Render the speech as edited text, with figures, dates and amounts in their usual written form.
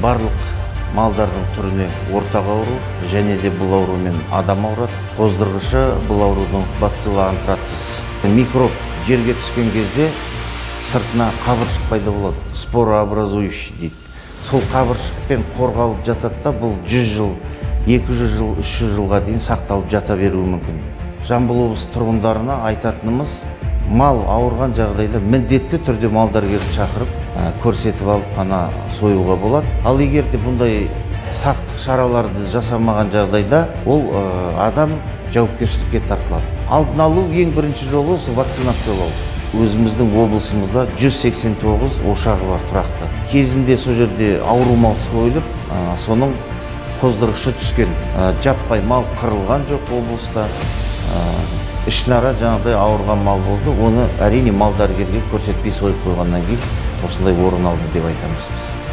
барлық малдардың түріне ортақ ауру, және де бұл аурумен адам ауырады. Қоздырғышы бұл аурудың бацилла антрацис. Микроб жерге түскен кезде сыртына қабыршық пайда болады, спорообразующий дейді. Сол қабыршықпен қорғалып жатады да, бұл 100 жыл, 200 жыл, 300 жылға дейін сақталып жата беруі мүмкін. Жамбыл облысы тұрғындарына айтатынымыз, мал ауырған жағдайда міндетті түрде малдәрігерді шақырып, көрсетіп алып қана сойуға болады. Ал егер де бұндай сақтық шараларды жасамаған жағдайда, ол адам жауапкершілікке тартылады. Алдын алу ең бірінші жолы вакцинациялау. Өзіміздің облысымызда 189 ошағы бар тұрақты. Кезінде сол жерде ауру мал сойылып, соның қоздырғышы түскен. Жаппай мал қырылған жоқ облыста. Ішінара жаңағыдай ауырған мал болды. Оны әрине мал дәрігерге көрсетпей сойып қойғаннан кейін осындай орын алды деп айтамыз.